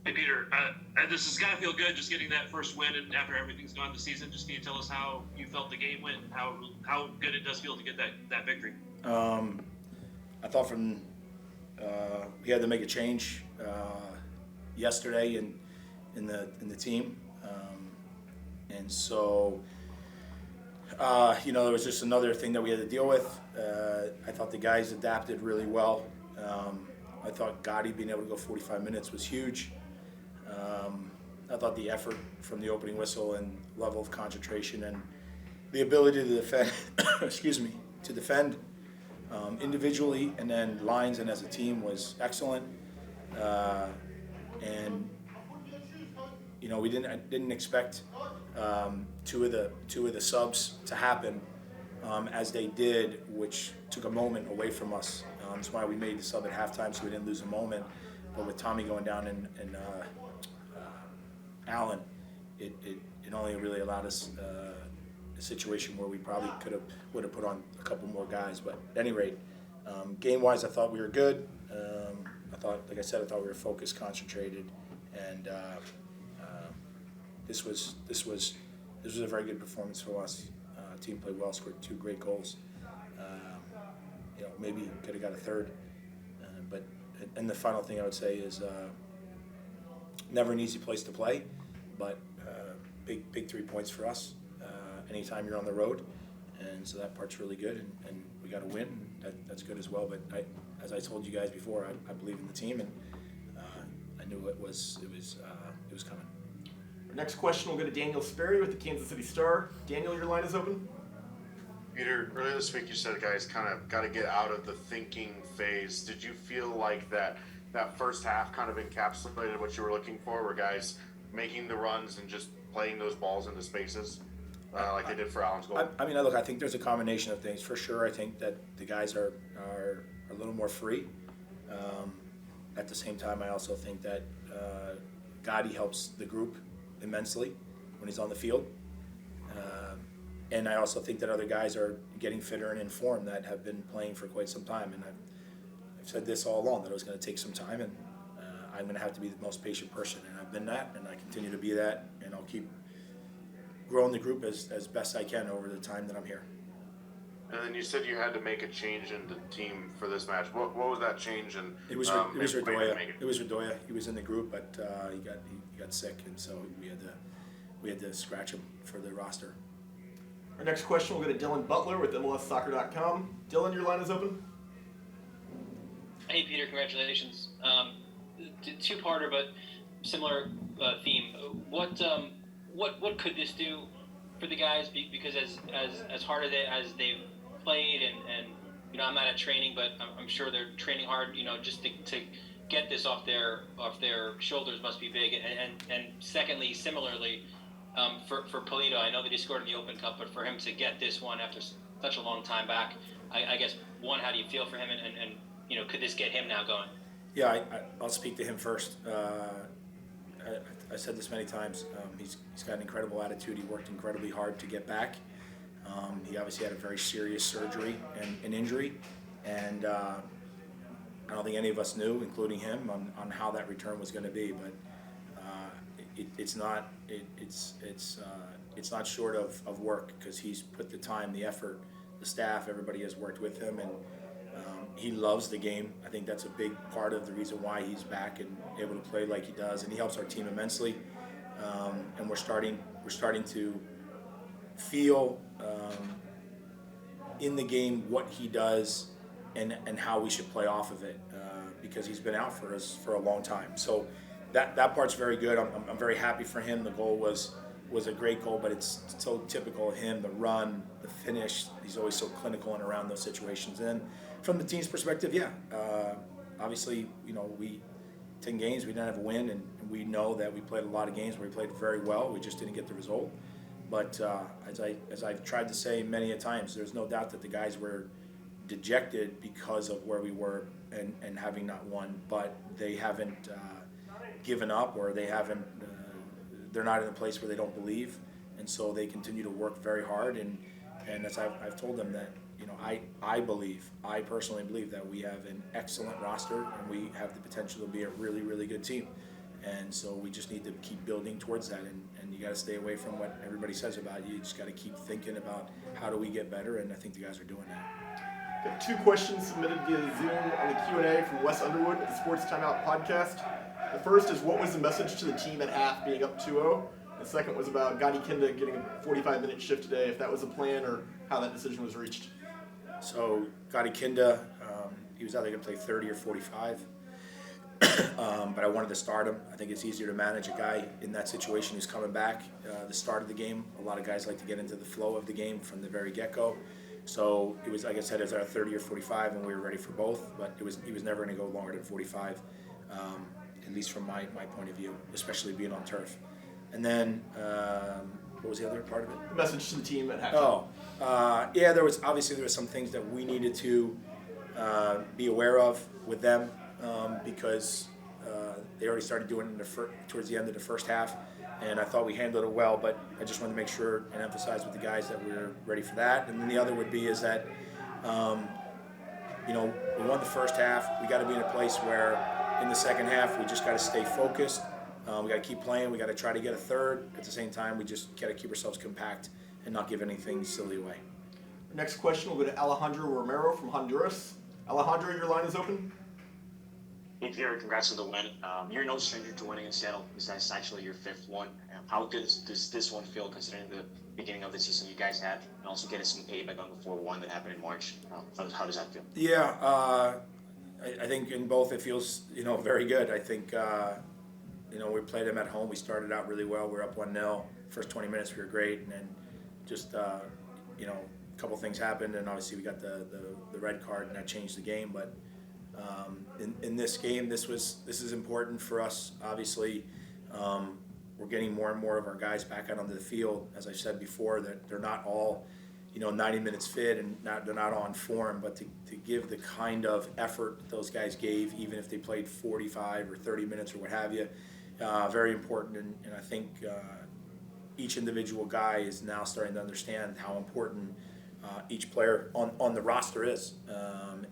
Hey Peter, this has got to feel good just getting that first win, and after everything's gone this season, just can you tell us how you felt the game went, and how good it does feel to get that victory? Um, I thought we had to make a change yesterday in the team, and so there was just another thing that we had to deal with. I thought the guys adapted really well. I thought Gotti being able to go 45 minutes was huge. I thought the effort from the opening whistle and level of concentration and the ability to defend, excuse me, to defend individually and then lines and as a team was excellent. Uh, and we didn't expect two of the subs to happen as they did, which took a moment away from us. That's why we made the sub at halftime, so we didn't lose a moment. But with Tommy going down and Allen, it only really allowed us a situation where we probably would have put on a couple more guys. But at any rate, game wise, I thought we were good. Like I said, I thought we were focused, concentrated, and this was a very good performance for us. Team played well, scored two great goals. Maybe could have got a third, but and the final thing I would say is never an easy place to play, but big 3 points for us. Anytime you're on the road, and so that part's really good, and we got to win. That's good as well. But as I told you guys before, I believe in the team, and I knew it was coming. Our next question will go to Daniel Sperry with the Kansas City Star. Daniel, your line is open. Peter, earlier this week you said guys kind of got to get out of the thinking phase. Did you feel like that first half kind of encapsulated what you were looking for? Were guys making the runs and just playing those balls into spaces like they did for Allen's goal? I think there's a combination of things. For sure, I think that the guys are a little more free. At the same time, I also think that Gotti helps the group immensely when he's on the field. And I also think that other guys are getting fitter and in form that have been playing for quite some time. And I've said this all along, that it was going to take some time, and I'm going to have to be the most patient person. And I've been that, and I continue to be that, and I'll keep growing the group as best I can over the time that I'm here. And then you said you had to make a change in the team for this match. What was that change? And it was Radoya. It was Radoya. He was in the group, but he got sick, and so we had to scratch him for the roster. Our next question will go to Dylan Butler with MLSsoccer.com. Dylan, your line is open. Hey, Peter, congratulations. Two-parter, but similar theme. What could this do for the guys? Because as hard as they've played, and I'm not at training, but I'm sure they're training hard. Just to get this off their shoulders must be big. And secondly, similarly. For Polito, I know that he scored in the Open Cup, but for him to get this one after such a long time back, I guess, one, how do you feel for him, and could this get him now going? Yeah, I'll speak to him first. I said this many times. He's got an incredible attitude. He worked incredibly hard to get back. He obviously had a very serious surgery and an injury, and I don't think any of us knew, including him, on how that return was going to be, but it's not short of work, because he's put the time, the effort, the staff, everybody has worked with him, and he loves the game. I think that's a big part of the reason why he's back and able to play like he does, and he helps our team immensely. And we're starting to feel in the game what he does and how we should play off of it, because he's been out for us for a long time. So that part's very good. I'm very happy for him. The goal was a great goal, but it's so typical of him, the run, the finish. He's always so clinical and around those situations. And from the team's perspective, obviously, we 10 games, we didn't have a win, and we know that we played a lot of games where we played very well. We just didn't get the result. But as I've tried to say many a times, there's no doubt that the guys were dejected because of where we were and having not won, but they haven't given up, or they're not in a place where they don't believe, and so they continue to work very hard. And as I've told them that I personally believe that we have an excellent roster, and we have the potential to be a really, really good team. And so we just need to keep building towards that, and you got to stay away from what everybody says about you. You just got to keep thinking about how do we get better, and I think the guys are doing that. Got 2 questions submitted via Zoom on the Q&A from Wes Underwood at the Sports Timeout podcast. The first is, what was the message to the team at half being up 2-0? The second was about Gadi Kinda getting a 45-minute shift today, if that was a plan or how that decision was reached. So Gadi Kinda, he was either going to play 30 or 45. But I wanted to start him. I think it's easier to manage a guy in that situation who's coming back the start of the game. A lot of guys like to get into the flow of the game from the very get-go. So it was, like I said, it was our 30 or 45, and we were ready for both. But he was never going to go longer than 45, at least from my point of view, especially being on turf. And then what was the other part of it? The message to the team at halftime. Yeah, there was some things that we needed to be aware of with them. Because they already started doing it towards the end of the first half, and I thought we handled it well, but I just wanted to make sure and emphasize with the guys that we were ready for that. And then the other would be is that, we won the first half. We got to be in a place where in the second half we just got to stay focused. We got to keep playing. We got to try to get a third. At the same time, we just got to keep ourselves compact and not give anything silly away. Next question will go to Alejandro Romero from Honduras. Alejandro, your line is open. Hey Peter, congrats on the win. You're no stranger to winning in Seattle. This is actually your 5th one. How good does this one feel considering the beginning of the season you guys had, and also getting some payback on the 4-1 that happened in March? How does that feel? Yeah, I think in both it feels very good. I think we played them at home. We started out really well. We were up 1-0. First 20 minutes we were great, and then just a couple things happened, and obviously we got the red card, and that changed the game. But in this game, this is important for us. Obviously, we're getting more and more of our guys back out onto the field. As I said before, that they're not all 90 minutes fit, and they're not on form, but to give the kind of effort those guys gave, even if they played 45 or 30 minutes or what have you, very important. And I think each individual guy is now starting to understand how important each player on the roster is,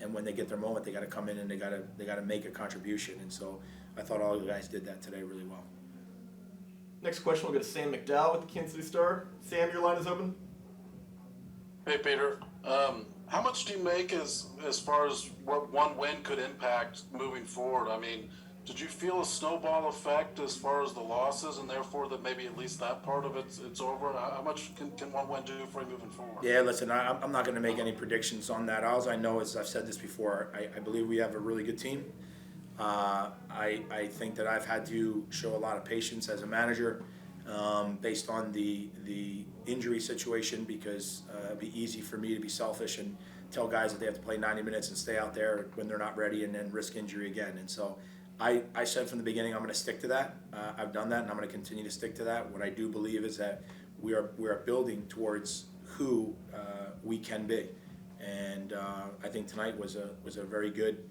and when they get their moment, they got to come in and they got to make a contribution. And so I thought all the guys did that today really well. Next question will go to Sam McDowell with the Kansas City Star. Sam, your line is open. Hey Peter, how much do you make as far as what one win could impact moving forward? I mean, did you feel a snowball effect as far as the losses, and therefore that maybe at least that part of it's over? How much can one win do for you moving forward? Yeah, listen, I'm not going to make any predictions on that. All I know is, I've said this before, I believe we have a really good team. I think that I've had to show a lot of patience as a manager based on the injury situation, because it'd be easy for me to be selfish and tell guys that they have to play 90 minutes and stay out there when they're not ready, and then risk injury again. And so I said from the beginning I'm going to stick to that. I've done that, and I'm going to continue to stick to that. What I do believe is that we are building towards who we can be, and I think tonight was a very good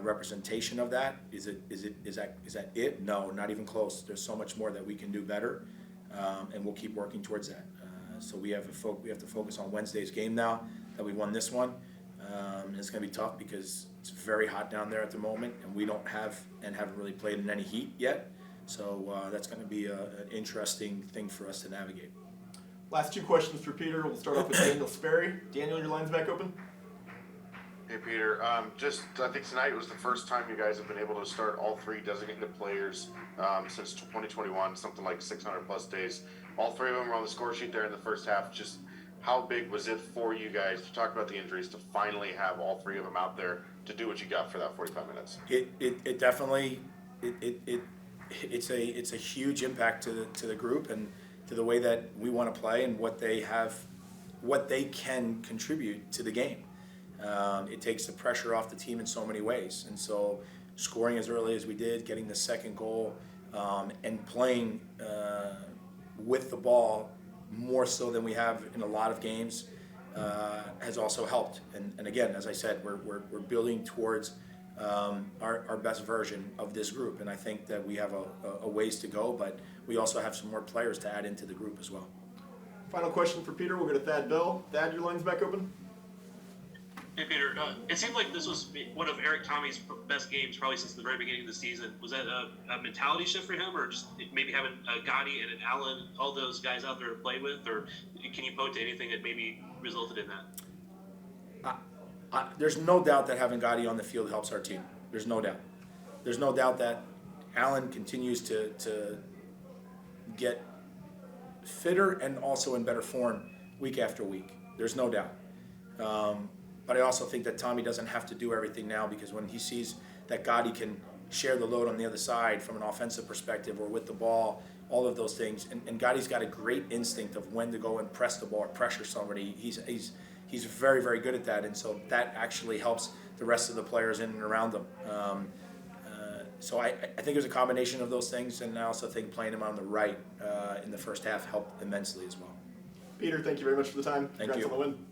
representation of that. Is that it? No, not even close. There's so much more that we can do better, and we'll keep working towards that. So we have to focus on Wednesday's game now that we won this one. And it's going to be tough because it's very hot down there at the moment, and we don't have and haven't really played in any heat yet. So that's going to be an interesting thing for us to navigate. Last 2 questions for Peter. We'll start off with Daniel Sperry. Daniel, your line's back open. Hey Peter, I think tonight was the first time you guys have been able to start all 3 designated players since 2021, something like 600 plus days. All 3 of them were on the score sheet there in the first half. Just how big was it for you guys, to talk about the injuries, to finally have all 3 of them out there to do what you got for that 45 minutes? It definitely it's a huge impact to the group and to the way that we want to play and what they can contribute to the game. It takes the pressure off the team in so many ways, and so scoring as early as we did, getting the second goal, and playing with the ball more so than we have in a lot of games has also helped. And again, as I said, we're building towards our best version of this group, and I think that we have a ways to go, but we also have some more players to add into the group as well. Final question for Peter. We'll go to Thad Bell. Thad, your line's back open. Hey Peter, it seemed like this was one of Eric Tommy's best games probably since the very beginning of the season. Was that a mentality shift for him, or just maybe having Gotti and an Allen, all those guys out there to play with, or can you point to anything that maybe resulted in that? There's no doubt that having Gotti on the field helps our team. There's no doubt. There's no doubt that Allen continues to get fitter and also in better form week after week. There's no doubt. But I also think that Tommy doesn't have to do everything now, because when he sees that Gotti can share the load on the other side from an offensive perspective or with the ball, all of those things, and Gotti's got a great instinct of when to go and press the ball or pressure somebody. He's very, very good at that, and so that actually helps the rest of the players in and around them. So I think it was a combination of those things, and I also think playing him on the right in the first half helped immensely as well. Peter, thank you very much for the time. Thank Congrats you. on the win.